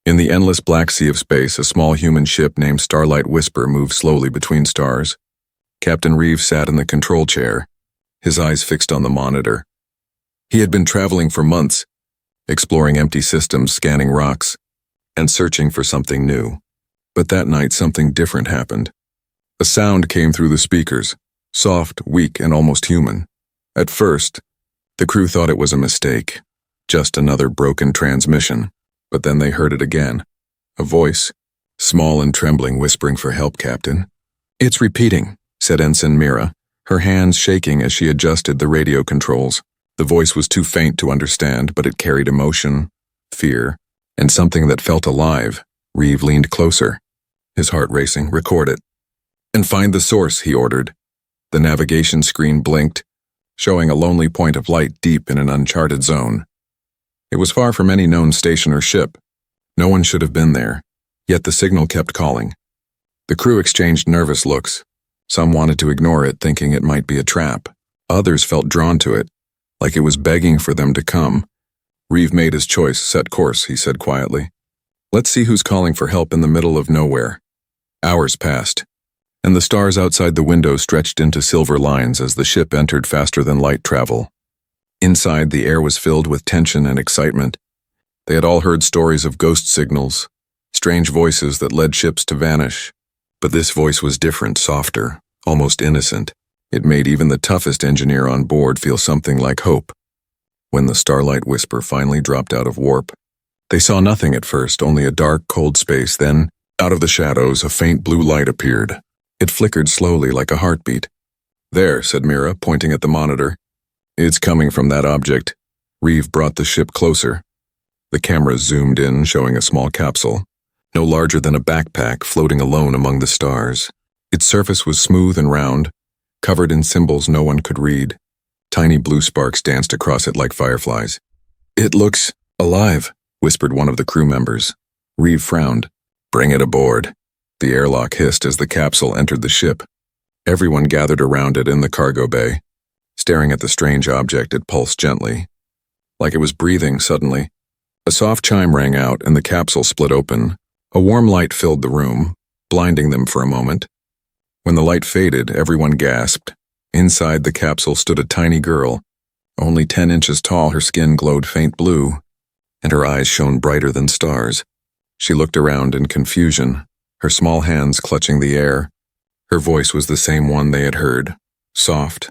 In the endless black sea of space, a small human ship named Starlight Whisper moved slowly between stars. Captain Reeve sat in the control chair, his eyes fixed on the monitor. He had been traveling for months, exploring empty systems, scanning rocks, and searching for something new. But that night, something different happened. A sound came through the speakers, soft, weak, and almost human. At first, the crew thought it was a mistake, just another broken transmission. But then they heard it again. A voice, small and trembling, whispering for help, Captain. "It's repeating," said Ensign Mira, her hands shaking as she adjusted the radio controls. The voice was too faint to understand, but it carried emotion, fear, and something that felt alive. Reeve leaned closer, his heart racing. "Record it. And find the source," he ordered. The navigation screen blinked, showing a lonely point of light deep in an uncharted zone. It was far from any known station or ship. No one should have been there, yet the signal kept calling. The crew exchanged nervous looks. Some wanted to ignore it, thinking it might be a trap. Others felt drawn to it, like it was begging for them to come. Reeve made his choice. "Set course," he said quietly. "Let's see who's calling for help in the middle of nowhere." Hours passed, and the stars outside the window stretched into silver lines as the ship entered faster than light travel. Inside, the air was filled with tension and excitement. They had all heard stories of ghost signals, strange voices that led ships to vanish. But this voice was different, softer, almost innocent. It made even the toughest engineer on board feel something like hope. When the Starlight Whisper finally dropped out of warp, they saw nothing at first, only a dark, cold space. Then, out of the shadows, a faint blue light appeared. It flickered slowly like a heartbeat. "There," said Mira, pointing at the monitor. "It's coming from that object." Reeve brought the ship closer. The camera zoomed in, showing a small capsule, no larger than a backpack, floating alone among the stars. Its surface was smooth and round, covered in symbols no one could read. Tiny blue sparks danced across it like fireflies. "It looks alive," whispered one of the crew members. Reeve frowned. "Bring it aboard." The airlock hissed as the capsule entered the ship. Everyone gathered around it in the cargo bay. Staring at the strange object, it pulsed gently, like it was breathing. Suddenly, a soft chime rang out and the capsule split open. A warm light filled the room, blinding them for a moment. When the light faded, everyone gasped. Inside the capsule stood a tiny girl, only 10 inches tall. Her skin glowed faint blue, and her eyes shone brighter than stars. She looked around in confusion, her small hands clutching the air. Her voice was the same one they had heard, soft,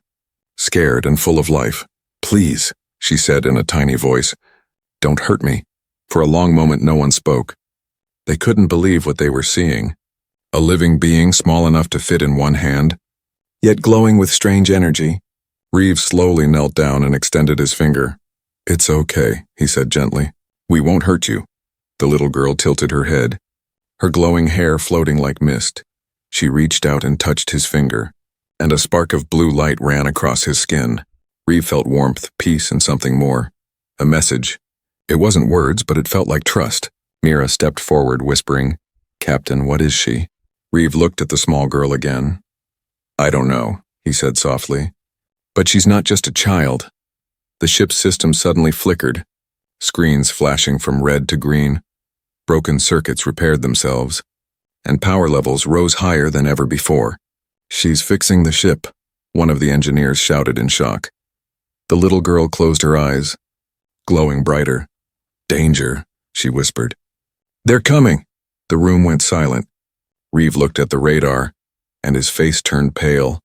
scared, and full of life. "Please," she said in a tiny voice, "don't hurt me." For a long moment no one spoke. They couldn't believe what they were seeing. A living being small enough to fit in one hand, yet glowing with strange energy. Reeve slowly knelt down and extended his finger. "It's okay," he said gently. "We won't hurt you." The little girl tilted her head, her glowing hair floating like mist. She reached out and touched his finger, and a spark of blue light ran across his skin. Reeve felt warmth, peace, and something more. A message. It wasn't words, but it felt like trust. Mira stepped forward, whispering, "Captain, what is she?" Reeve looked at the small girl again. "I don't know," he said softly. "But she's not just a child." The ship's system suddenly flickered, screens flashing from red to green. Broken circuits repaired themselves, and power levels rose higher than ever before. "She's fixing the ship," one of the engineers shouted in shock. The little girl closed her eyes, glowing brighter. "Danger," she whispered. "They're coming." The room went silent. Reeve looked at the radar, and his face turned pale.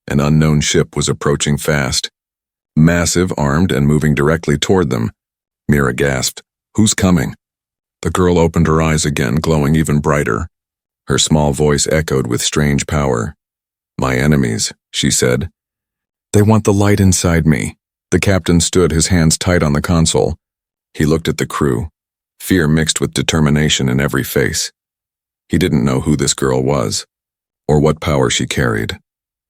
An unknown ship was approaching fast. Massive, armed, and moving directly toward them. Mira gasped, "Who's coming?" The girl opened her eyes again, glowing even brighter. Her small voice echoed with strange power. "My enemies," she said. "They want the light inside me." The captain stood, his hands tight on the console. He looked at the crew, fear mixed with determination in every face. He didn't know who this girl was, or what power she carried.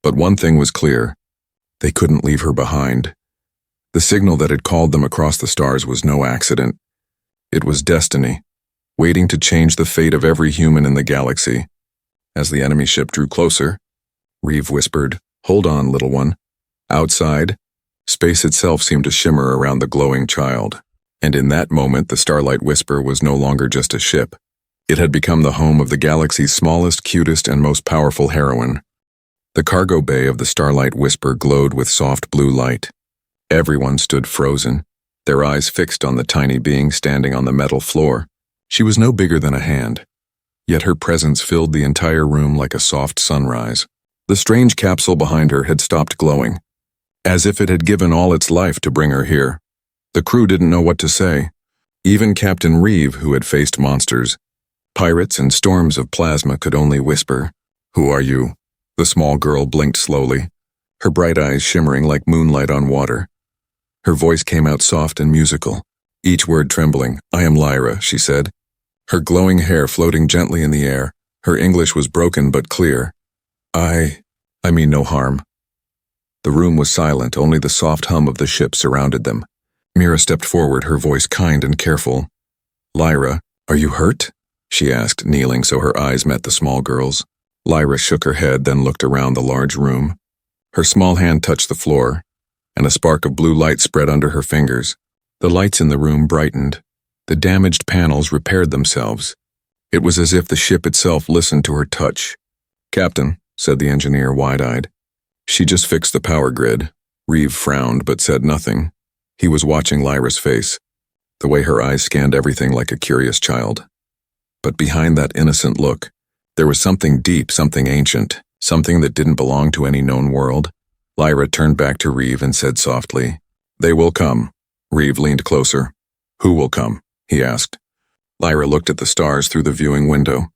But one thing was clear. They couldn't leave her behind. The signal that had called them across the stars was no accident. It was destiny, waiting to change the fate of every human in the galaxy. As the enemy ship drew closer, Reeve whispered, "Hold on, little one." Outside, space itself seemed to shimmer around the glowing child. And in that moment, the Starlight Whisper was no longer just a ship. It had become the home of the galaxy's smallest, cutest, and most powerful heroine. The cargo bay of the Starlight Whisper glowed with soft blue light. Everyone stood frozen, their eyes fixed on the tiny being standing on the metal floor. She was no bigger than a hand, yet her presence filled the entire room like a soft sunrise. The strange capsule behind her had stopped glowing, as if it had given all its life to bring her here. The crew didn't know what to say. Even Captain Reeve, who had faced monsters, pirates, and storms of plasma, could only whisper, "Who are you?" The small girl blinked slowly, her bright eyes shimmering like moonlight on water. Her voice came out soft and musical, each word trembling. "I am Lyra," she said, her glowing hair floating gently in the air. Her English was broken but clear. I mean no harm." The room was silent, only the soft hum of the ship surrounded them. Mira stepped forward, her voice kind and careful. "Lyra, are you hurt?" she asked, kneeling so her eyes met the small girl's. Lyra shook her head, then looked around the large room. Her small hand touched the floor, and a spark of blue light spread under her fingers. The lights in the room brightened. The damaged panels repaired themselves. It was as if the ship itself listened to her touch. "Captain," said the engineer, wide-eyed. "She just fixed the power grid." Reeve frowned but said nothing. He was watching Lyra's face, the way her eyes scanned everything like a curious child. But behind that innocent look, there was something deep, something ancient, something that didn't belong to any known world. Lyra turned back to Reeve and said softly, "They will come." Reeve leaned closer. "Who will come?" he asked. Lyra looked at the stars through the viewing window,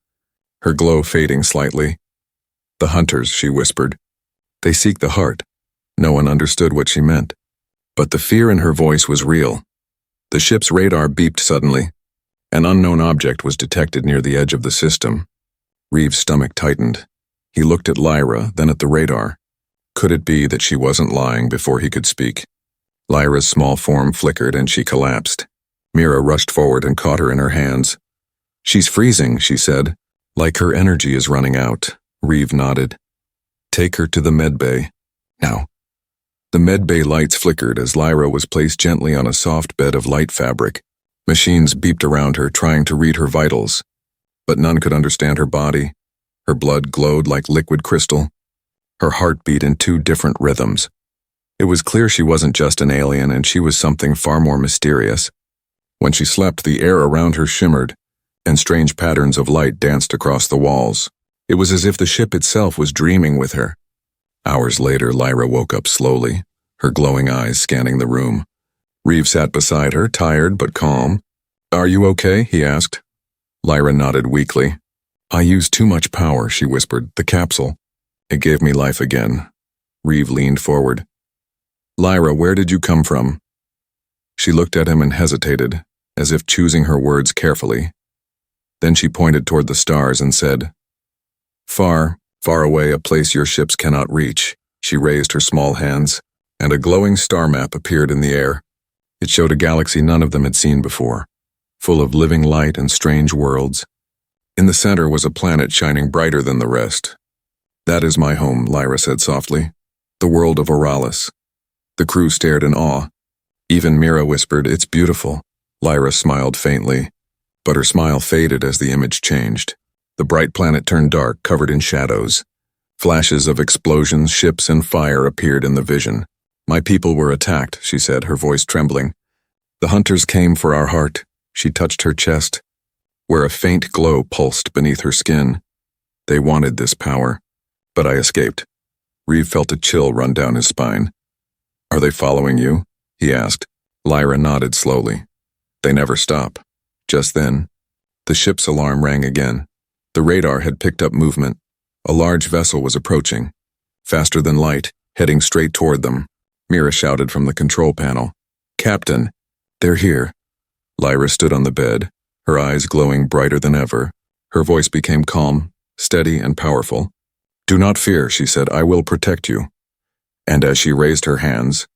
her glow fading slightly. "The hunters," she whispered. "They seek the heart." No one understood what she meant, but the fear in her voice was real. The ship's radar beeped suddenly. An unknown object was detected near the edge of the system. Reeve's stomach tightened. He looked at Lyra, then at the radar. Could it be that she wasn't lying before he could speak? Lyra's small form flickered and she collapsed. Mira rushed forward and caught her in her hands. "She's freezing," she said. "Like her energy is running out." Reeve nodded. "Take her to the medbay. Now." The medbay lights flickered as Lyra was placed gently on a soft bed of light fabric. Machines beeped around her, trying to read her vitals, but none could understand her body. Her blood glowed like liquid crystal. Her heart beat in two different rhythms. It was clear she wasn't just an alien, and she was something far more mysterious. When she slept, the air around her shimmered, and strange patterns of light danced across the walls. It was as if the ship itself was dreaming with her. Hours later, Lyra woke up slowly, her glowing eyes scanning the room. Reeve sat beside her, tired but calm. "Are you okay?" he asked. Lyra nodded weakly. "I used too much power," she whispered. "The capsule. It gave me life again." Reeve leaned forward. "Lyra, where did you come from?" She looked at him and hesitated, as if choosing her words carefully. Then she pointed toward the stars and said, "Far, far away, a place your ships cannot reach." She raised her small hands, and a glowing star map appeared in the air. It showed a galaxy none of them had seen before, full of living light and strange worlds. In the center was a planet shining brighter than the rest. "That is my home," Lyra said softly. "The world of Oralis." The crew stared in awe. Even Mira whispered, "It's beautiful." Lyra smiled faintly, but her smile faded as the image changed. The bright planet turned dark, covered in shadows. Flashes of explosions, ships, and fire appeared in the vision. "My people were attacked," she said, her voice trembling. "The hunters came for our heart." She touched her chest, where a faint glow pulsed beneath her skin. "They wanted this power, but I escaped." Reeve felt a chill run down his spine. "Are they following you?" he asked. Lyra nodded slowly. "They never stop." Just then, the ship's alarm rang again. The radar had picked up movement. A large vessel was approaching, faster than light, heading straight toward them. Mira shouted from the control panel, "Captain, they're here." Lyra stood on the bed, her eyes glowing brighter than ever. Her voice became calm, steady, and powerful. "Do not fear," she said, "I will protect you." And as she raised her hands,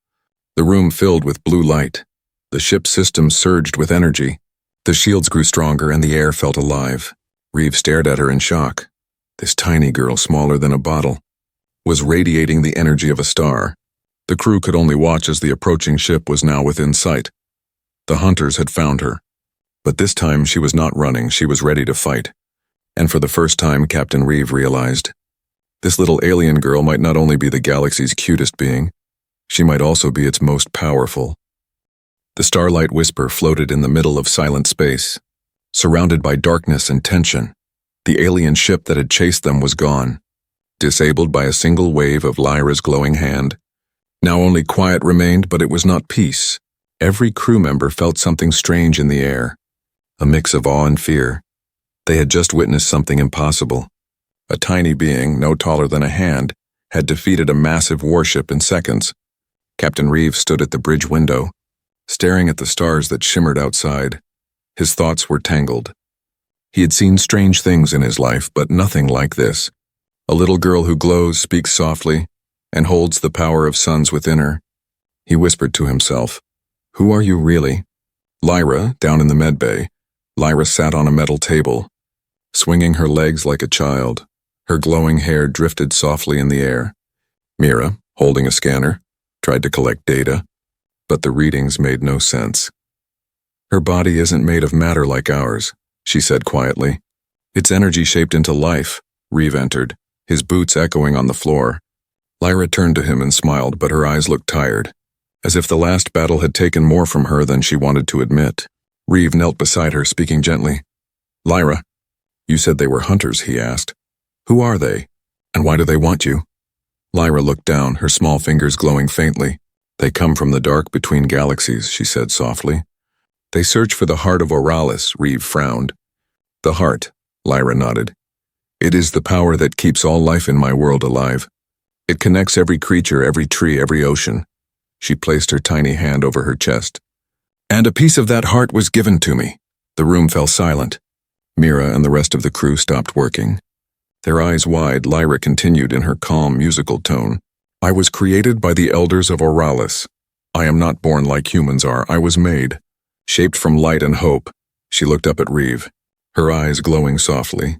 the room filled with blue light. The ship's system surged with energy. The shields grew stronger and the air felt alive. Reeve stared at her in shock. This tiny girl, smaller than a bottle, was radiating the energy of a star. The crew could only watch as the approaching ship was now within sight. The hunters had found her. But this time she was not running, she was ready to fight. And for the first time, Captain Reeve realized, this little alien girl might not only be the galaxy's cutest being, she might also be its most powerful. The Starlight Whisper floated in the middle of silent space, surrounded by darkness and tension. The alien ship that had chased them was gone, disabled by a single wave of Lyra's glowing hand. Now only quiet remained, but it was not peace. Every crew member felt something strange in the air, a mix of awe and fear. They had just witnessed something impossible. A tiny being, no taller than a hand, had defeated a massive warship in seconds. Captain Reeve stood at the bridge window, staring at the stars that shimmered outside. His thoughts were tangled. He had seen strange things in his life, but nothing like this. A little girl who glows, speaks softly, and holds the power of suns within her. He whispered to himself, "Who are you really?" Lyra, down in the medbay. Lyra sat on a metal table, swinging her legs like a child. Her glowing hair drifted softly in the air. Mira, holding a scanner, tried to collect data, but the readings made no sense. "Her body isn't made of matter like ours," she said quietly. "It's energy shaped into life." Reeve entered, his boots echoing on the floor. Lyra turned to him and smiled, but her eyes looked tired, as if the last battle had taken more from her than she wanted to admit. Reeve knelt beside her, speaking gently. "Lyra, you said they were hunters," he asked. "Who are they, and why do they want you?" Lyra looked down, her small fingers glowing faintly. "They come from the dark between galaxies," she said softly. "They search for the heart of Oralis," Reeve frowned. "The heart," Lyra nodded. "It is the power that keeps all life in my world alive. It connects every creature, every tree, every ocean." She placed her tiny hand over her chest. "And a piece of that heart was given to me." The room fell silent. Mira and the rest of the crew stopped working. Their eyes wide, Lyra continued in her calm, musical tone. "I was created by the elders of Oralis. I am not born like humans are. I was made, shaped from light and hope." She looked up at Reeve, her eyes glowing softly.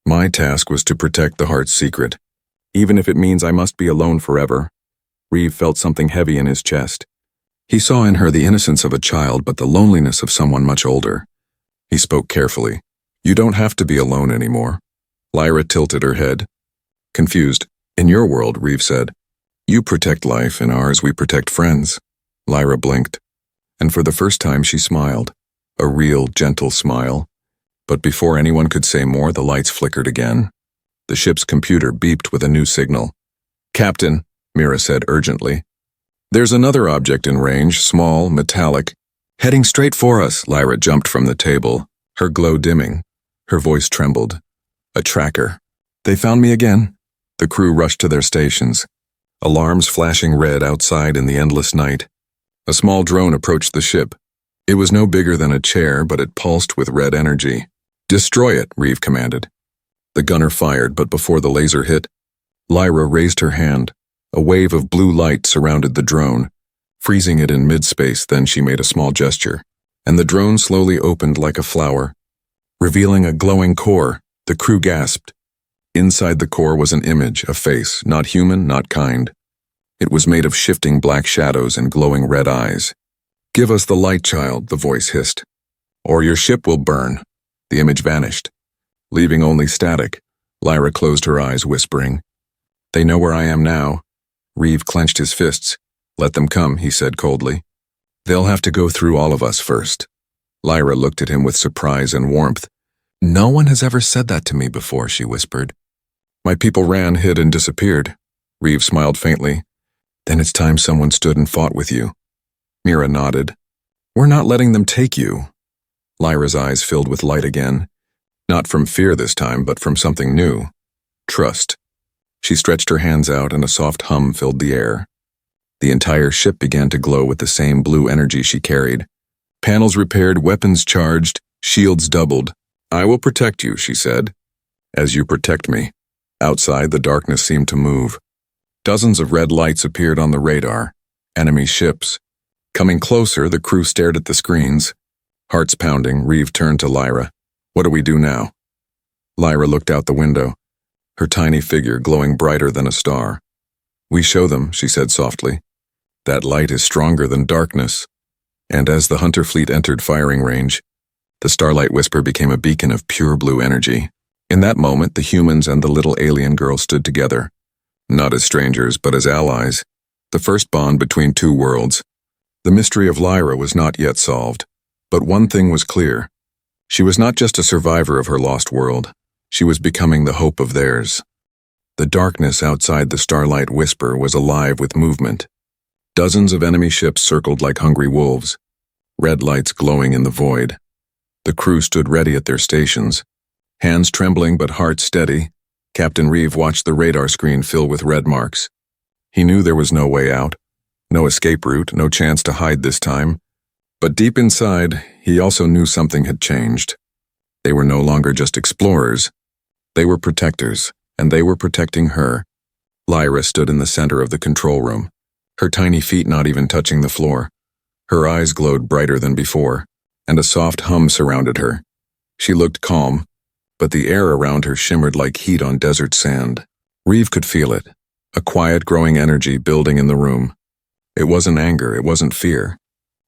"My task was to protect the heart's secret, even if it means I must be alone forever." Reeve felt something heavy in his chest. He saw in her the innocence of a child, but the loneliness of someone much older. He spoke carefully. "You don't have to be alone anymore." Lyra tilted her head. Confused. "In your world," Reeve said, "you protect life. In ours, we protect friends." Lyra blinked, and for the first time she smiled. A real, gentle smile. But before anyone could say more, the lights flickered again. The ship's computer beeped with a new signal. "Captain," Mira said urgently. "There's another object in range, small, metallic. Heading straight for us." Lyra jumped from the table, her glow dimming. Her voice trembled. "A tracker. They found me again." The crew rushed to their stations, alarms flashing red outside in the endless night. A small drone approached the ship. It was no bigger than a chair, but it pulsed with red energy. "Destroy it," Reeve commanded. The gunner fired, but before the laser hit, Lyra raised her hand. A wave of blue light surrounded the drone, freezing it in mid-space. Then she made a small gesture, and the drone slowly opened like a flower, revealing a glowing core. The crew gasped. Inside the core was an image, a face, not human, not kind. It was made of shifting black shadows and glowing red eyes. "Give us the light, child," the voice hissed, "or your ship will burn." The image vanished, leaving only static. Lyra closed her eyes, whispering, "They know where I am now." Reeve clenched his fists. "Let them come," he said coldly. "They'll have to go through all of us first." Lyra looked at him with surprise and warmth. "No one has ever said that to me before," she whispered. "My people ran, hid, and disappeared." Reeve smiled faintly. "Then it's time someone stood and fought with you." Mira nodded. "We're not letting them take you." Lyra's eyes filled with light again. Not from fear this time, but from something new. Trust. She stretched her hands out and a soft hum filled the air. The entire ship began to glow with the same blue energy she carried. Panels repaired, weapons charged, shields doubled. "I will protect you," she said, "as you protect me." Outside, the darkness seemed to move. Dozens of red lights appeared on the radar. Enemy ships. Coming closer, the crew stared at the screens. Hearts pounding, Reeve turned to Lyra. "What do we do now?" Lyra looked out the window, her tiny figure glowing brighter than a star. "We show them," she said softly. "That light is stronger than darkness." And as the hunter fleet entered firing range, the Starlight Whisper became a beacon of pure blue energy. In that moment, the humans and the little alien girl stood together, not as strangers, but as allies, the first bond between two worlds. The mystery of Lyra was not yet solved, but one thing was clear. She was not just a survivor of her lost world, she was becoming the hope of theirs. The darkness outside the Starlight Whisper was alive with movement. Dozens of enemy ships circled like hungry wolves, red lights glowing in the void. The crew stood ready at their stations. Hands trembling but hearts steady, Captain Reeve watched the radar screen fill with red marks. He knew there was no way out, no escape route, no chance to hide this time. But deep inside, he also knew something had changed. They were no longer just explorers. They were protectors, and they were protecting her. Lyra stood in the center of the control room, her tiny feet not even touching the floor. Her eyes glowed brighter than before, and a soft hum surrounded her. She looked calm, but the air around her shimmered like heat on desert sand. Reeve could feel it, a quiet growing energy building in the room. It wasn't anger, it wasn't fear.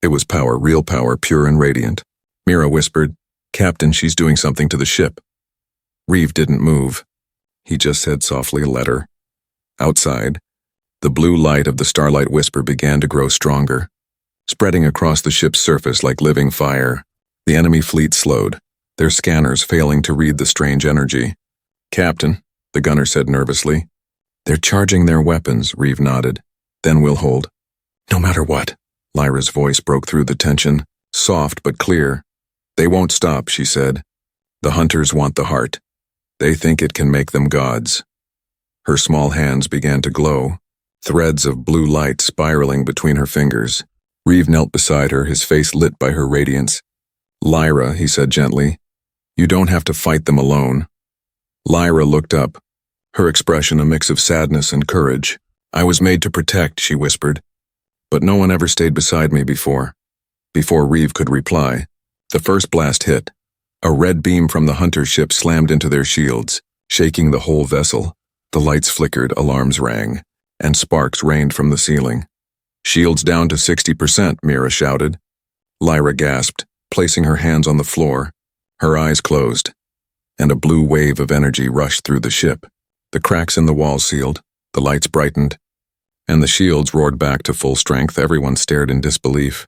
It was power, real power, pure and radiant. Mira whispered, "Captain, she's doing something to the ship." Reeve didn't move. He just said softly, "Let her." Outside, the blue light of the Starlight Whisper began to grow stronger, spreading across the ship's surface like living fire. The enemy fleet slowed, their scanners failing to read the strange energy. "Captain," the gunner said nervously. "They're charging their weapons," Reeve nodded. "Then we'll hold." "No matter what." Lyra's voice broke through the tension, soft but clear. "They won't stop," she said. "The hunters want the heart. They think it can make them gods." Her small hands began to glow, threads of blue light spiraling between her fingers. Reeve knelt beside her, his face lit by her radiance. "Lyra," he said gently, "you don't have to fight them alone." Lyra looked up, her expression a mix of sadness and courage. "I was made to protect," she whispered. "But no one ever stayed beside me before." Before Reeve could reply, the first blast hit. A red beam from the hunter ship slammed into their shields, shaking the whole vessel. The lights flickered, alarms rang, and sparks rained from the ceiling. "Shields down to 60%, Mira shouted. Lyra gasped, placing her hands on the floor. Her eyes closed, and a blue wave of energy rushed through the ship. The cracks in the walls sealed, the lights brightened, and the shields roared back to full strength. Everyone stared in disbelief.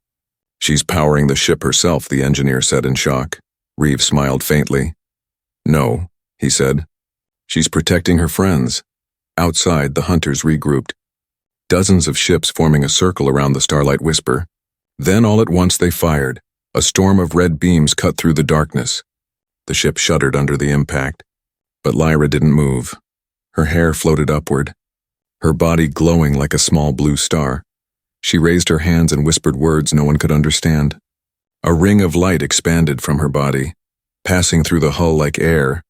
"She's powering the ship herself," the engineer said in shock. Reeve smiled faintly. "No," he said. "She's protecting her friends." Outside, the hunters regrouped, dozens of ships forming a circle around the Starlight Whisper. Then all at once they fired. A storm of red beams cut through the darkness. The ship shuddered under the impact, but Lyra didn't move. Her hair floated upward, her body glowing like a small blue star. She raised her hands and whispered words no one could understand. A ring of light expanded from her body, passing through the hull like air,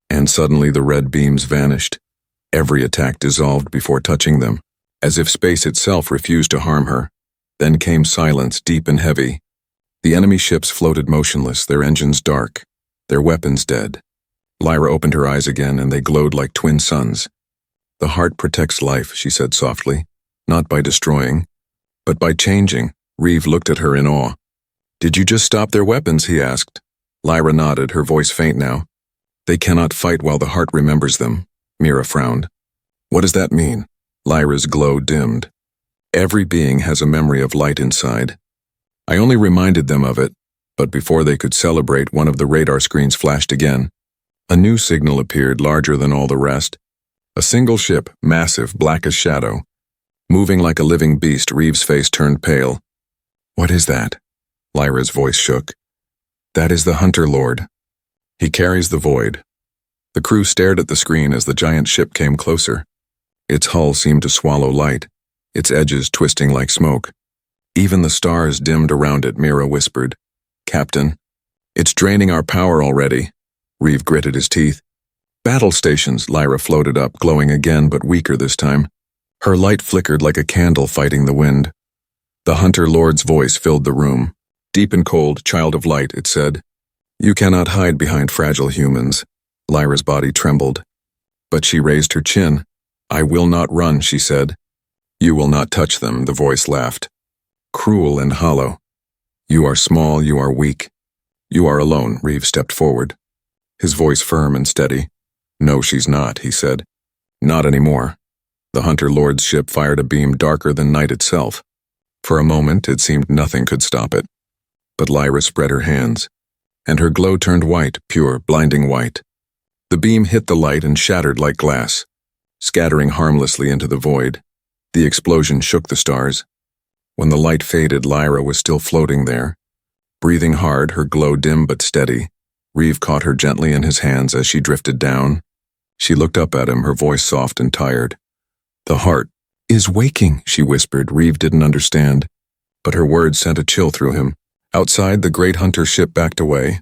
and suddenly the red beams vanished. Every attack dissolved before touching them, as if space itself refused to harm her. Then came silence, deep and heavy. The enemy ships floated motionless, their engines dark, their weapons dead. Lyra opened her eyes again, and they glowed like twin suns. "The heart protects life," she said softly, "not by destroying, but by changing." Reeve looked at her in awe. "Did you just stop their weapons?" he asked. Lyra nodded, her voice faint now. "They cannot fight while the heart remembers them." Mira frowned. "What does that mean?" Lyra's glow dimmed. "Every being has a memory of light inside. I only reminded them of it, but before they could celebrate, one of the radar screens flashed again. A new signal appeared, larger than all the rest. A single ship, massive, black as shadow. Moving like a living beast, Reeve's face turned pale. "What is that?" Lyra's voice shook. "That is the Hunter Lord. He carries the void." The crew stared at the screen as the giant ship came closer. Its hull seemed to swallow light, its edges twisting like smoke. Even the stars dimmed around it, Mira whispered. "Captain, it's draining our power already." Reeve gritted his teeth. "Battle stations," Lyra floated up, glowing again but weaker this time. Her light flickered like a candle fighting the wind. The Hunter Lord's voice filled the room. "Deep and cold, child of light," it said. "You cannot hide behind fragile humans." Lyra's body trembled, but she raised her chin. "I will not run," she said. "You will not touch them," the voice laughed. Cruel and hollow. You are small, you are weak. You are alone, Reeve stepped forward, his voice firm and steady. No, she's not, he said. Not anymore. The Hunter Lord's ship fired a beam darker than night itself. For a moment, it seemed nothing could stop it. But Lyra spread her hands, and her glow turned white, pure, blinding white. The beam hit the light and shattered like glass, scattering harmlessly into the void. The explosion shook the stars. When the light faded, Lyra was still floating there. Breathing hard, her glow dim but steady, Reeve caught her gently in his hands as she drifted down. She looked up at him, her voice soft and tired. The heart is waking, she whispered. Reeve didn't understand, but her words sent a chill through him. Outside, the great Hunter ship backed away,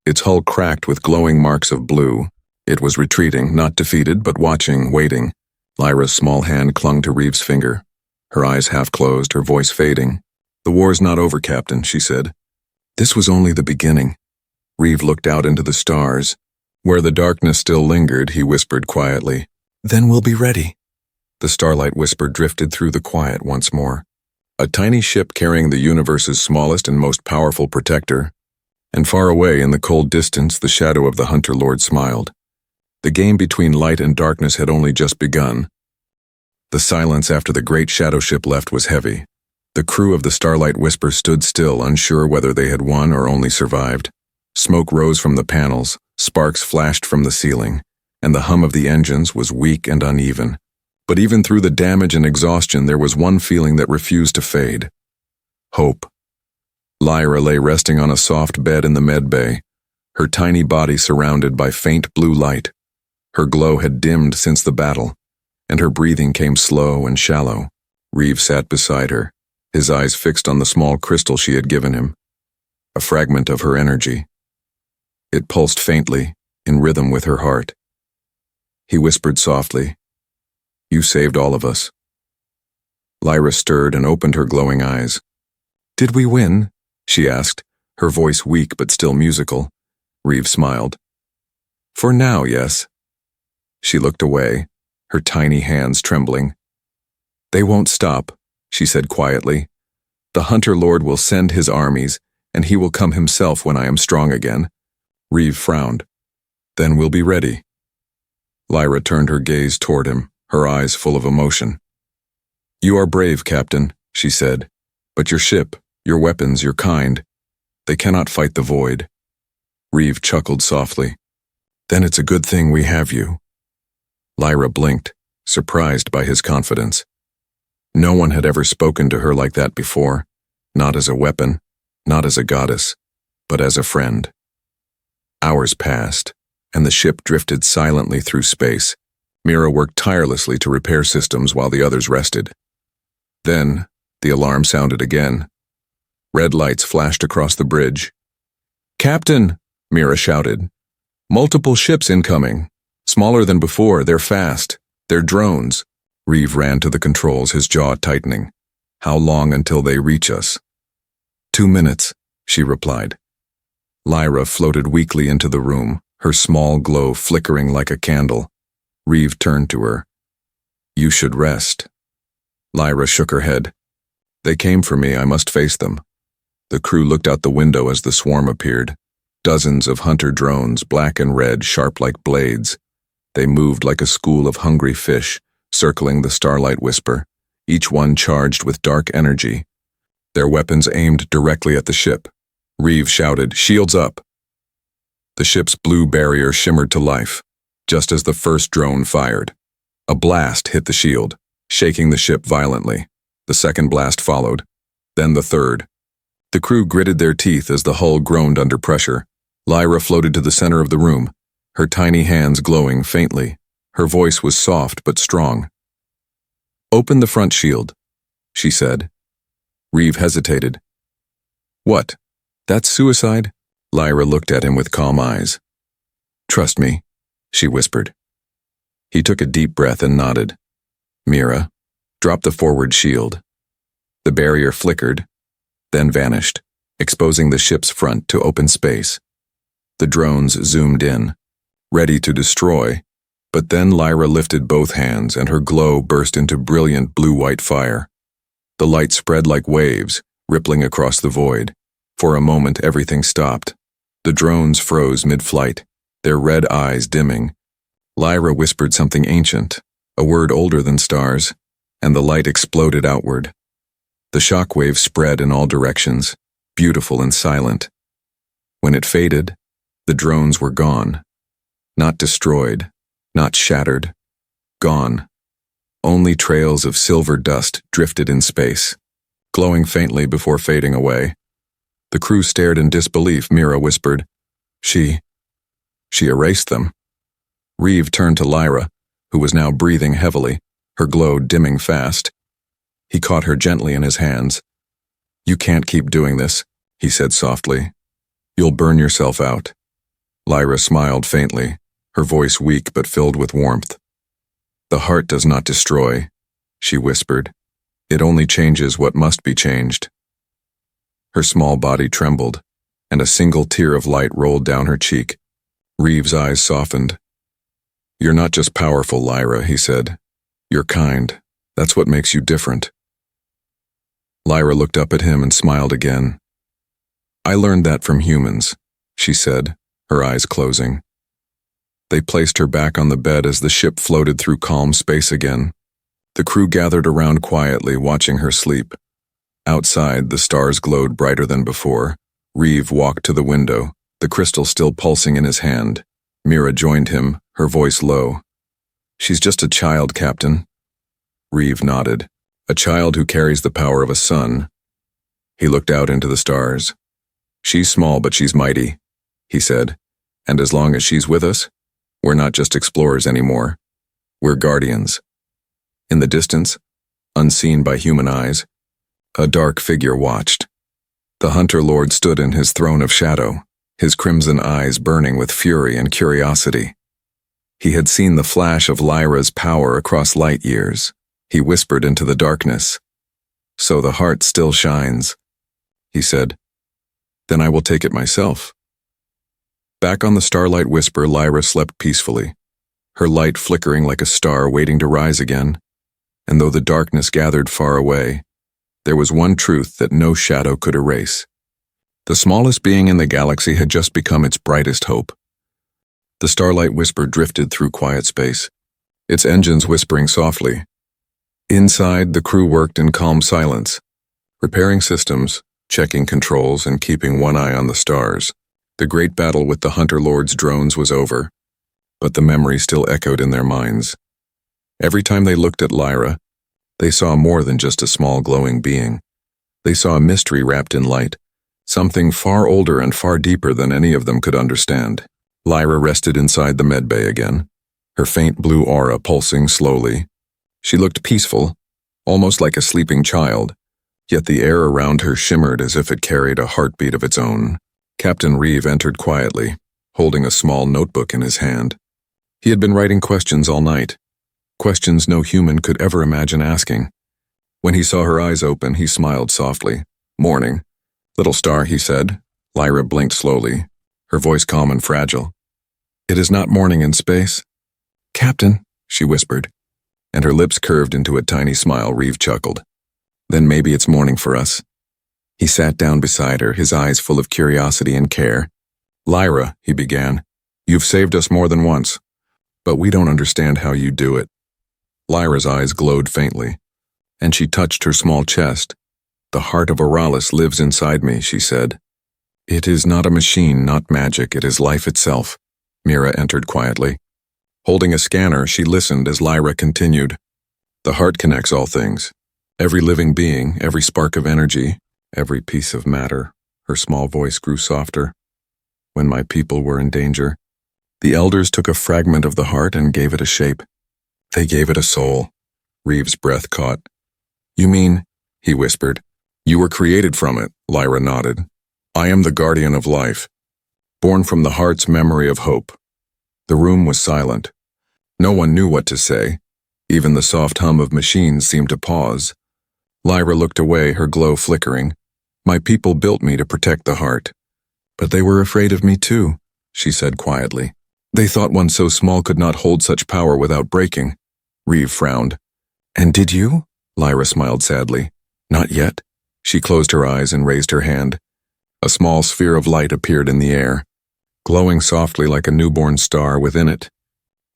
its hull cracked with glowing marks of blue. It was retreating, not defeated, but watching, waiting. Lyra's small hand clung to Reeve's finger, her eyes half closed, her voice fading. The war's not over, Captain, she said. This was only the beginning. Reeve looked out into the stars. Where the darkness still lingered, he whispered quietly, Then we'll be ready. The starlight whisper drifted through the quiet once more. A tiny ship carrying the universe's smallest and most powerful protector. And far away in the cold distance, the shadow of the Hunter Lord smiled. The game between light and darkness had only just begun. The silence after the great shadow ship left was heavy. The crew of the Starlight Whisper stood still, unsure whether they had won or only survived. Smoke rose from the panels, sparks flashed from the ceiling, and the hum of the engines was weak and uneven. But even through the damage and exhaustion, there was one feeling that refused to fade. Hope. Lyra lay resting on a soft bed in the med bay, her tiny body surrounded by faint blue light. Her glow had dimmed since the battle, and her breathing came slow and shallow. Reeve sat beside her, his eyes fixed on the small crystal she had given him, a fragment of her energy. It pulsed faintly, in rhythm with her heart. He whispered softly, You saved all of us. Lyra stirred and opened her glowing eyes. Did we win? She asked, her voice weak but still musical. Reeve smiled. For now, yes. She looked away, her tiny hands trembling. They won't stop, she said quietly. The Hunter Lord will send his armies, and he will come himself when I am strong again. Reeve frowned. Then we'll be ready. Lyra turned her gaze toward him, her eyes full of emotion. You are brave, Captain, she said, but your ship, your weapons, your kind, they cannot fight the void. Reeve chuckled softly. Then it's a good thing we have you. Lyra blinked, surprised by his confidence. No one had ever spoken to her like that before, not as a weapon, not as a goddess, but as a friend. Hours passed, and the ship drifted silently through space. Mira worked tirelessly to repair systems while the others rested. Then, the alarm sounded again. Red lights flashed across the bridge. Captain, Mira shouted. Multiple ships incoming. Smaller than before, they're fast. They're drones. Reeve ran to the controls, his jaw tightening. How long until they reach us? 2 minutes, she replied. Lyra floated weakly into the room, her small glow flickering like a candle. Reeve turned to her. You should rest. Lyra shook her head. They came for me, I must face them. The crew looked out the window as the swarm appeared. Dozens of hunter drones, black and red, sharp like blades. They moved like a school of hungry fish, circling the Starlight Whisper, each one charged with dark energy. Their weapons aimed directly at the ship. Reeve shouted, Shields up! The ship's blue barrier shimmered to life, just as the first drone fired. A blast hit the shield, shaking the ship violently. The second blast followed, then the third. The crew gritted their teeth as the hull groaned under pressure. Lyra floated to the center of the room, her tiny hands glowing faintly. Her voice was soft but strong. Open the front shield, she said. Reeve hesitated. What? That's suicide? Lyra looked at him with calm eyes. Trust me, she whispered. He took a deep breath and nodded. Mira, drop the forward shield. The barrier flickered, then vanished, exposing the ship's front to open space. The drones zoomed in, ready to destroy, but then Lyra lifted both hands and her glow burst into brilliant blue-white fire. The light spread like waves, rippling across the void. For a moment, everything stopped. The drones froze mid-flight, their red eyes dimming. Lyra whispered something ancient, a word older than stars, and the light exploded outward. The shockwave spread in all directions, beautiful and silent. When it faded, the drones were gone. Not destroyed, not shattered. Gone. Only trails of silver dust drifted in space, glowing faintly before fading away. The crew stared in disbelief. Mira whispered, She erased them. Reeve turned to Lyra, who was now breathing heavily, her glow dimming fast. He caught her gently in his hands. You can't keep doing this, he said softly. You'll burn yourself out. Lyra smiled faintly, her voice weak but filled with warmth. The heart does not destroy, she whispered. It only changes what must be changed. Her small body trembled, and a single tear of light rolled down her cheek. Reeve's eyes softened. You're not just powerful, Lyra, he said. You're kind. That's what makes you different. Lyra looked up at him and smiled again. I learned that from humans, she said, her eyes closing. They placed her back on the bed as the ship floated through calm space again. The crew gathered around quietly, watching her sleep. Outside, the stars glowed brighter than before. Reeve walked to the window, the crystal still pulsing in his hand. Mira joined him, her voice low. She's just a child, Captain. Reeve nodded. A child who carries the power of a son. He looked out into the stars. She's small, but she's mighty, he said. And as long as she's with us, we're not just explorers anymore. We're guardians. In the distance, unseen by human eyes, a dark figure watched. The Hunter Lord stood in his throne of shadow, his crimson eyes burning with fury and curiosity. He had seen the flash of Lyra's power across light years. He whispered into the darkness. So the heart still shines, he said. Then I will take it myself. Back on the Starlight Whisper, Lyra slept peacefully, her light flickering like a star waiting to rise again. And though the darkness gathered far away, there was one truth that no shadow could erase. The smallest being in the galaxy had just become its brightest hope. The Starlight Whisper drifted through quiet space, its engines whispering softly. Inside, the crew worked in calm silence, repairing systems, checking controls, and keeping one eye on the stars. The great battle with the Hunter Lord's drones was over, but the memory still echoed in their minds. Every time they looked at Lyra, they saw more than just a small glowing being. They saw a mystery wrapped in light, something far older and far deeper than any of them could understand. Lyra rested inside the medbay again, her faint blue aura pulsing slowly. She looked peaceful, almost like a sleeping child, yet the air around her shimmered as if it carried a heartbeat of its own. Captain Reeve entered quietly, holding a small notebook in his hand. He had been writing questions all night, questions no human could ever imagine asking. When he saw her eyes open, he smiled softly. Morning. Little star, he said. Lyra blinked slowly, her voice calm and fragile. It is not morning in space. Captain, she whispered, and her lips curved into a tiny smile. Reeve chuckled. Then maybe it's morning for us. He sat down beside her, his eyes full of curiosity and care. Lyra, he began, you've saved us more than once, but we don't understand how you do it. Lyra's eyes glowed faintly, and she touched her small chest. The heart of Oralis lives inside me, she said. It is not a machine, not magic, it is life itself. Mira entered quietly. Holding a scanner, she listened as Lyra continued. The heart connects all things. Every living being, every spark of energy, every piece of matter. Her small voice grew softer. When my people were in danger, the elders took a fragment of the heart and gave it a shape. They gave it a soul. Reeve's breath caught. You mean, he whispered. You were created from it, Lyra nodded. I am the guardian of life, born from the heart's memory of hope. The room was silent. No one knew what to say. Even the soft hum of machines seemed to pause. Lyra looked away, her glow flickering. My people built me to protect the heart. But they were afraid of me too, she said quietly. They thought one so small could not hold such power without breaking. Reeve frowned. And did you? Lyra smiled sadly. Not yet. She closed her eyes and raised her hand. A small sphere of light appeared in the air, glowing softly like a newborn star within it.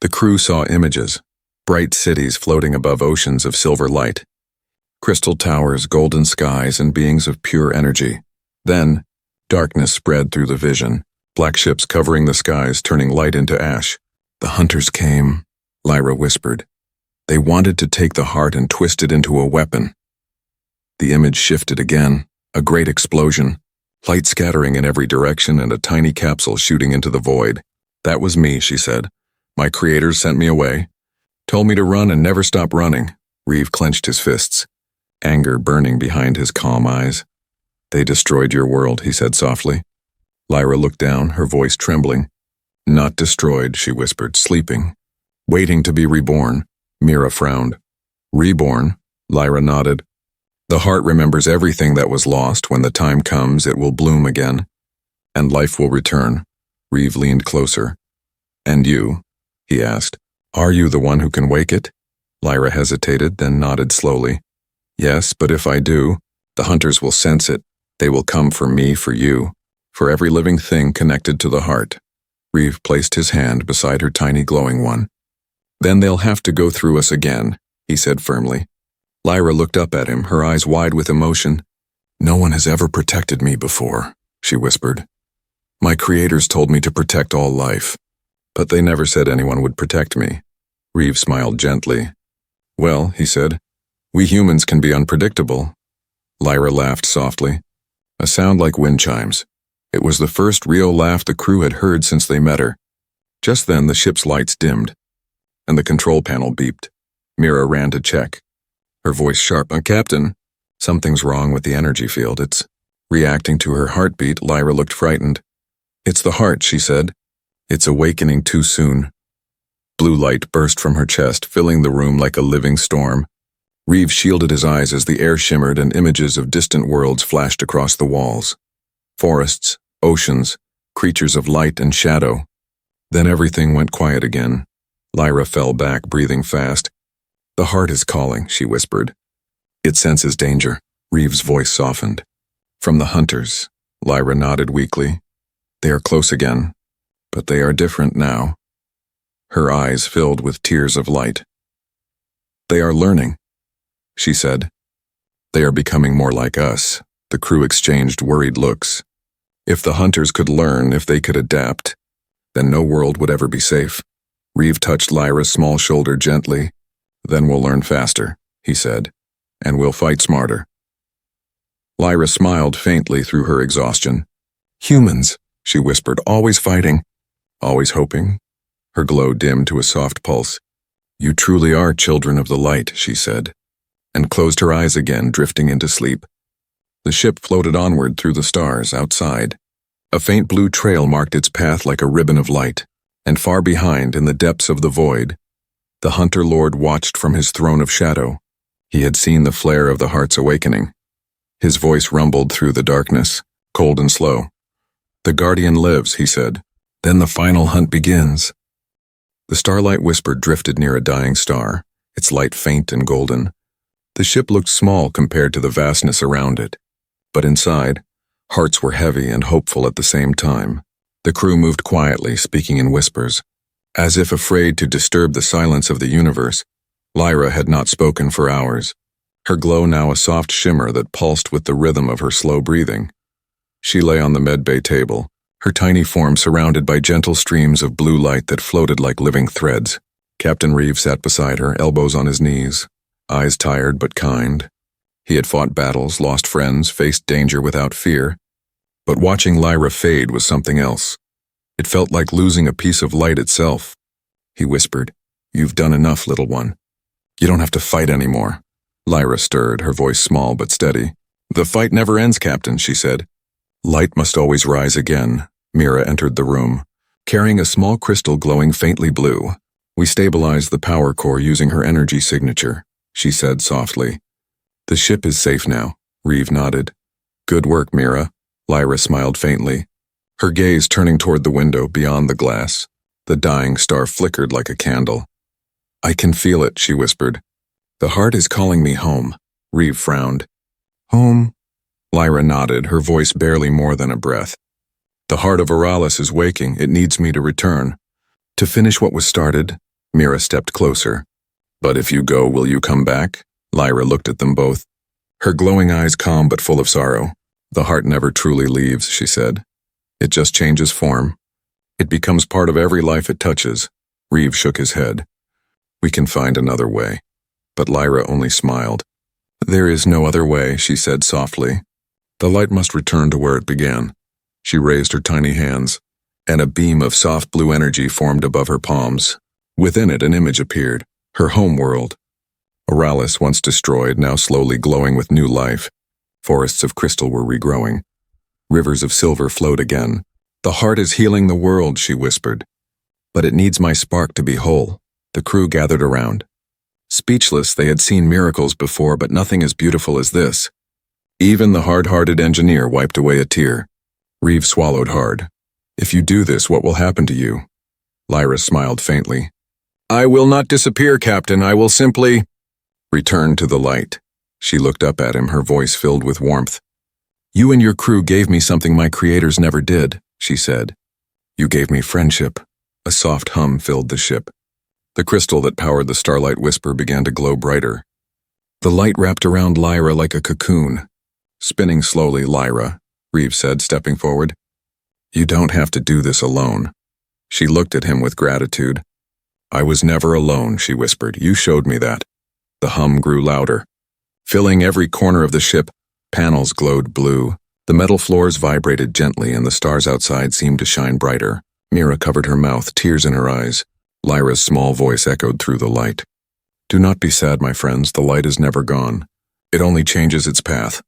The crew saw images, bright cities floating above oceans of silver light, crystal towers, golden skies, and beings of pure energy. Then, darkness spread through the vision, black ships covering the skies, turning light into ash. The hunters came, Lyra whispered. They wanted to take the heart and twist it into a weapon. The image shifted again, a great explosion, light scattering in every direction and a tiny capsule shooting into the void. That was me, she said. My creators sent me away, told me to run and never stop running. Reeve clenched his fists, anger burning behind his calm eyes. They destroyed your world, he said softly. Lyra looked down, her voice trembling. Not destroyed, she whispered, sleeping, waiting to be reborn. Mira frowned. Reborn? Lyra nodded. The heart remembers everything that was lost. When the time comes, it will bloom again, and life will return. Reeve leaned closer. And you? He asked. Are you the one who can wake it? Lyra hesitated, then nodded slowly. Yes, but if I do, the hunters will sense it. They will come for me, for you, for every living thing connected to the heart. Reeve placed his hand beside her tiny glowing one. Then they'll have to go through us again, he said firmly. Lyra looked up at him, her eyes wide with emotion. No one has ever protected me before, she whispered. My creators told me to protect all life, but they never said anyone would protect me. Reeve smiled gently. Well, he said, we humans can be unpredictable. Lyra laughed softly, a sound like wind chimes. It was the first real laugh the crew had heard since they met her. Just then the ship's lights dimmed, and the control panel beeped. Mira ran to check, her voice sharp. Captain, something's wrong with the energy field. It's reacting to her heartbeat. Lyra looked frightened. It's the heart, she said. It's awakening too soon. Blue light burst from her chest, filling the room like a living storm. Reeve shielded his eyes as the air shimmered and images of distant worlds flashed across the walls. Forests, oceans, creatures of light and shadow. Then everything went quiet again. Lyra fell back, breathing fast. The heart is calling, she whispered. It senses danger. Reeve's voice softened. From the hunters, Lyra nodded weakly. They are close again, but they are different now. Her eyes filled with tears of light. They are learning, she said. They are becoming more like us. The crew exchanged worried looks. If the hunters could learn, if they could adapt, then no world would ever be safe. Reeve touched Lyra's small shoulder gently. Then we'll learn faster, he said, and we'll fight smarter. Lyra smiled faintly through her exhaustion. Humans, she whispered, always fighting, always hoping. Her glow dimmed to a soft pulse. You truly are children of the light, she said, and closed her eyes again, drifting into sleep. The ship floated onward through the stars outside. A faint blue trail marked its path like a ribbon of light, and far behind, in the depths of the void, the Hunter Lord watched from his throne of shadow. He had seen the flare of the heart's awakening. His voice rumbled through the darkness, cold and slow. The Guardian lives, he said. Then the final hunt begins. The starlight whisper drifted near a dying star, its light faint and golden. The ship looked small compared to the vastness around it, but inside, hearts were heavy and hopeful at the same time. The crew moved quietly, speaking in whispers. As if afraid to disturb the silence of the universe, Lyra had not spoken for hours, her glow now a soft shimmer that pulsed with the rhythm of her slow breathing. She lay on the medbay table, her tiny form surrounded by gentle streams of blue light that floated like living threads. Captain Reeve sat beside her, elbows on his knees, eyes tired but kind. He had fought battles, lost friends, faced danger without fear. But watching Lyra fade was something else. It felt like losing a piece of light itself. He whispered, You've done enough, little one. You don't have to fight anymore. Lyra stirred, her voice small but steady. The fight never ends, Captain, she said. Light must always rise again. Mira entered the room, carrying a small crystal glowing faintly blue. We stabilized the power core using her energy signature, she said softly. The ship is safe now. Reeve nodded. Good work, Mira. Lyra smiled faintly, her gaze turning toward the window beyond the glass. The dying star flickered like a candle. I can feel it, she whispered. The heart is calling me home. Reeve frowned. Home? Lyra nodded, her voice barely more than a breath. The heart of Auralis is waking. It needs me to return. To finish what was started, Mira stepped closer. But if you go, will you come back? Lyra looked at them both, her glowing eyes calm but full of sorrow. The heart never truly leaves, she said. It just changes form. It becomes part of every life it touches. Reeve shook his head. We can find another way. But Lyra only smiled. There is no other way, she said softly. The light must return to where it began. She raised her tiny hands, and a beam of soft blue energy formed above her palms. Within it, an image appeared, her home world. Auralis, once destroyed, now slowly glowing with new life. Forests of crystal were regrowing. Rivers of silver flowed again. The heart is healing the world, she whispered. But it needs my spark to be whole. The crew gathered around. Speechless, they had seen miracles before, but nothing as beautiful as this. Even the hard-hearted engineer wiped away a tear. Reeve swallowed hard. If you do this, what will happen to you? Lyra smiled faintly. I will not disappear, Captain. I will simply return to the light. She looked up at him, her voice filled with warmth. You and your crew gave me something my creators never did, she said. You gave me friendship. A soft hum filled the ship. The crystal that powered the Starlight Whisper began to glow brighter. The light wrapped around Lyra like a cocoon. Spinning slowly, Lyra, Reeve said, stepping forward. You don't have to do this alone. She looked at him with gratitude. I was never alone, she whispered. You showed me that. The hum grew louder. Filling every corner of the ship, panels glowed blue. The metal floors vibrated gently and the stars outside seemed to shine brighter. Mira covered her mouth, tears in her eyes. Lyra's small voice echoed through the light. Do not be sad, my friends. The light is never gone. It only changes its path.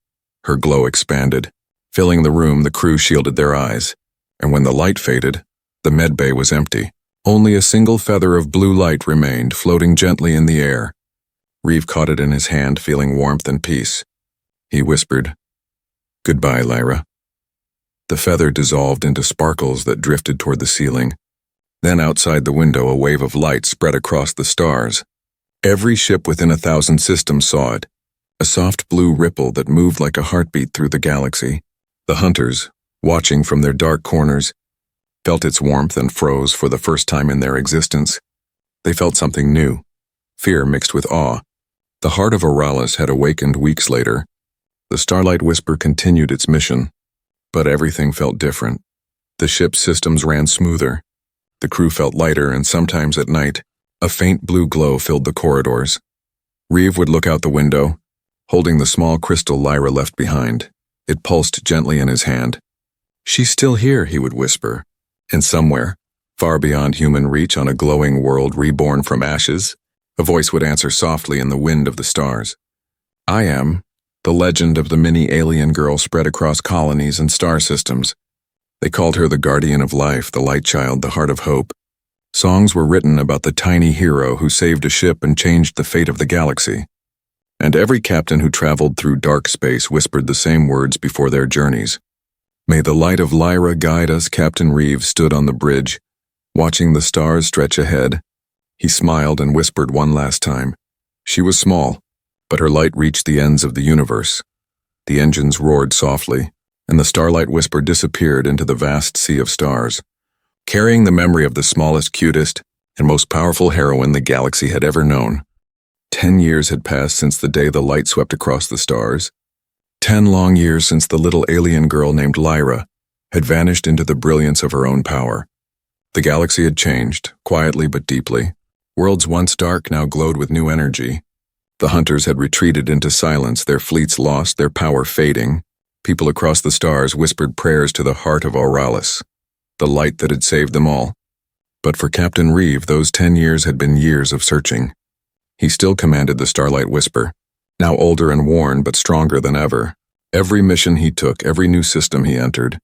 Her glow expanded. Filling the room, the crew shielded their eyes. And when the light faded, the medbay was empty. Only a single feather of blue light remained, floating gently in the air. Reeve caught it in his hand, feeling warmth and peace. He whispered, Goodbye, Lyra. The feather dissolved into sparkles that drifted toward the ceiling. Then outside the window, a wave of light spread across the stars. Every ship within 1,000 systems saw it, a soft blue ripple that moved like a heartbeat through the galaxy. The hunters, watching from their dark corners, felt its warmth and froze for the first time in their existence. They felt something new, fear mixed with awe. The heart of Auralis had awakened weeks later. The Starlight Whisper continued its mission, but everything felt different. The ship's systems ran smoother. The crew felt lighter, and sometimes at night, a faint blue glow filled the corridors. Reeve would look out the window, holding the small crystal Lyra left behind. It pulsed gently in his hand. She's still here, he would whisper. And somewhere, far beyond human reach on a glowing world reborn from ashes, a voice would answer softly in the wind of the stars. I am. The legend of the mini-alien girl spread across colonies and star systems. They called her the guardian of life, the light child, the heart of hope. Songs were written about the tiny hero who saved a ship and changed the fate of the galaxy. And every captain who traveled through dark space whispered the same words before their journeys. May the light of Lyra guide us. Captain Reeve stood on the bridge, watching the stars stretch ahead. He smiled and whispered one last time. She was small, but her light reached the ends of the universe. The engines roared softly, and the Starlight Whisper disappeared into the vast sea of stars, carrying the memory of the smallest, cutest, and most powerful heroine the galaxy had ever known. 10 years had passed since the day the light swept across the stars. 10 long years since the little alien girl named Lyra had vanished into the brilliance of her own power. The galaxy had changed, quietly but deeply. Worlds once dark now glowed with new energy. The hunters had retreated into silence, their fleets lost, their power fading. People across the stars whispered prayers to the heart of Auralis, the light that had saved them all. But for Captain Reeve, those 10 years had been years of searching. He still commanded the Starlight Whisper, now older and worn but stronger than ever. Every mission he took, every new system he entered,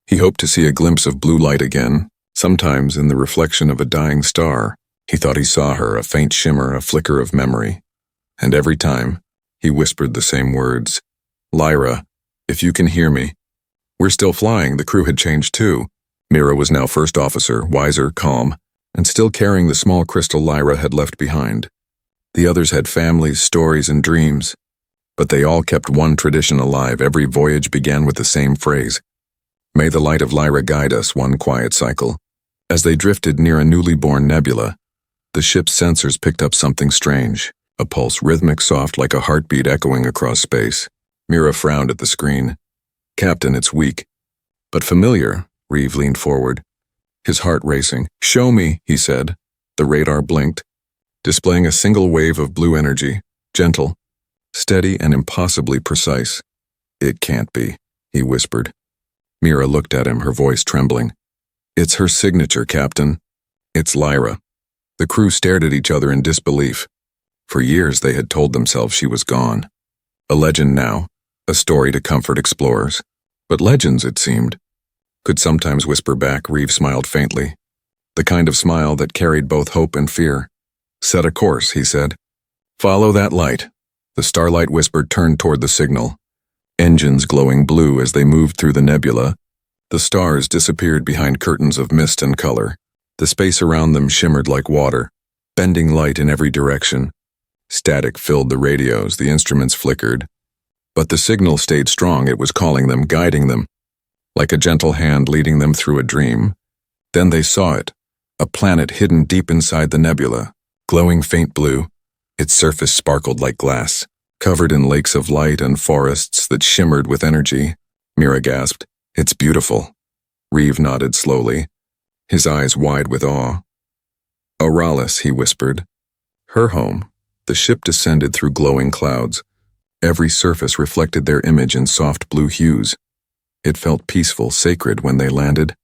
he hoped to see a glimpse of blue light again, sometimes in the reflection of a dying star. He thought he saw her, a faint shimmer, a flicker of memory. And every time, he whispered the same words. Lyra, if you can hear me. We're still flying. The crew had changed too. Mira was now first officer, wiser, calm, and still carrying the small crystal Lyra had left behind. The others had families, stories, and dreams. But they all kept one tradition alive. Every voyage began with the same phrase. May the light of Lyra guide us, one quiet cycle. As they drifted near a newly born nebula, the ship's sensors picked up something strange, a pulse rhythmic, soft like a heartbeat echoing across space. Mira frowned at the screen. Captain, it's weak. But familiar. Reeve leaned forward, his heart racing. Show me, he said. The radar blinked, displaying a single wave of blue energy, gentle, steady, and impossibly precise. It can't be, he whispered. Mira looked at him, her voice trembling. It's her signature, Captain. It's Lyra. The crew stared at each other in disbelief. For years they had told themselves she was gone. A legend now, a story to comfort explorers. But legends, it seemed, could sometimes whisper back. Reeve smiled faintly, the kind of smile that carried both hope and fear. Set a course, he said. Follow that light. The starlight whisper turned toward the signal, engines glowing blue as they moved through the nebula. The stars disappeared behind curtains of mist and color. The space around them shimmered like water, bending light in every direction. Static filled the radios, the instruments flickered. But the signal stayed strong. It was calling them, guiding them, like a gentle hand leading them through a dream. Then they saw it, a planet hidden deep inside the nebula, glowing faint blue. Its surface sparkled like glass, covered in lakes of light and forests that shimmered with energy. Mira gasped, "It's beautiful." Reeve nodded slowly, his eyes wide with awe. "Auralis," he whispered. Her home. The ship descended through glowing clouds. Every surface reflected their image in soft blue hues. It felt peaceful, sacred when they landed.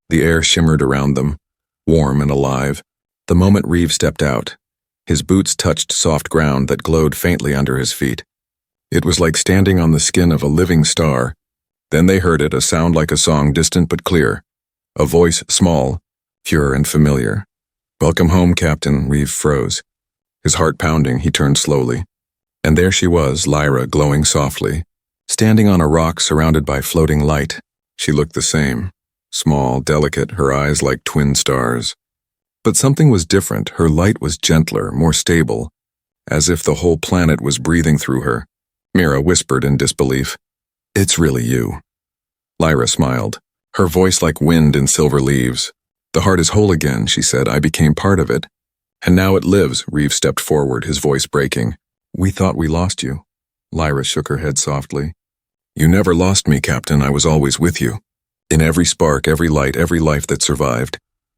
The air shimmered around them, warm and alive. The moment Reeve stepped out, his boots touched soft ground that glowed faintly under his feet. It was like standing on the skin of a living star. Then they heard it, a sound like a song, distant but clear. A voice small, pure and familiar. "Welcome home, Captain." Reeve froze. His heart pounding, he turned slowly. And there she was, Lyra, glowing softly, standing on a rock surrounded by floating light. She looked the same, small, delicate, her eyes like twin stars. But something was different. Her light was gentler, more stable, as if the whole planet was breathing through her. Mira whispered in disbelief, "It's really you." Lyra smiled, her voice like wind in silver leaves. "The heart is whole again," she said. "I became part of it. And now it lives." Reeve stepped forward, his voice breaking. "We thought we lost you." Lyra shook her head softly. "You never lost me, Captain. I was always with you. In every spark, every light, every life that survived."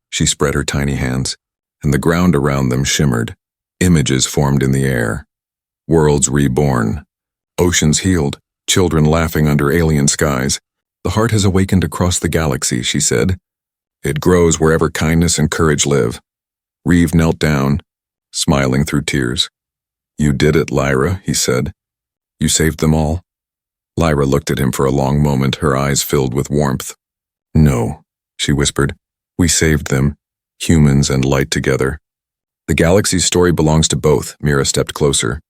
She spread her tiny hands, and the ground around them shimmered. Images formed in the air. Worlds reborn. Oceans healed. Children laughing under alien skies. "The heart has awakened across the galaxy," she said. "It grows wherever kindness and courage live." Reeve knelt down, smiling through tears. "You did it, Lyra," he said. "You saved them all." Lyra looked at him for a long moment, her eyes filled with warmth. "No," she whispered. "We saved them, humans and light together." "The galaxy's story belongs to both." Mira stepped closer,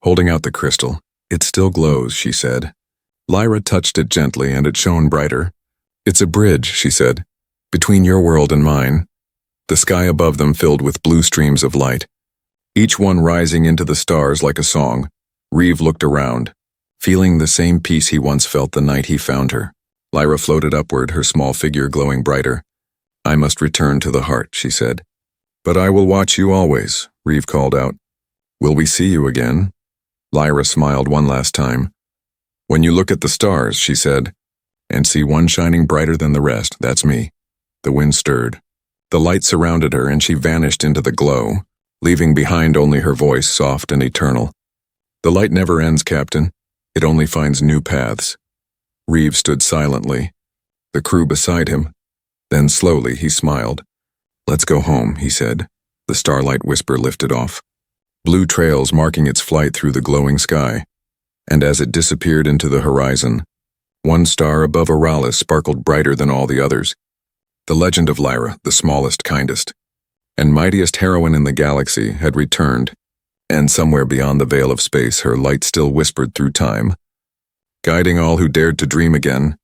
holding out the crystal. "It still glows," she said. Lyra touched it gently, and it shone brighter. "It's a bridge," she said, "between your world and mine." The sky above them filled with blue streams of light, each one rising into the stars like a song. Reeve looked around, feeling the same peace he once felt the night he found her. Lyra floated upward, her small figure glowing brighter. "I must return to the heart," she said. "But I will watch you always," Reeve called out. "Will we see you again?" Lyra smiled one last time. "When you look at the stars," she said, "and see one shining brighter than the rest, that's me." The wind stirred. The light surrounded her, and she vanished into the glow, leaving behind only her voice, soft and eternal. "The light never ends, Captain. It only finds new paths." Reeve stood silently, the crew beside him. Then slowly he smiled. "Let's go home," he said. The starlight whisper lifted off, blue trails marking its flight through the glowing sky. And as it disappeared into the horizon, one star above Auralis sparkled brighter than all the others. The legend of Lyra, the smallest, kindest, and mightiest heroine in the galaxy, had returned, and somewhere beyond the veil of space her light still whispered through time, guiding all who dared to dream again.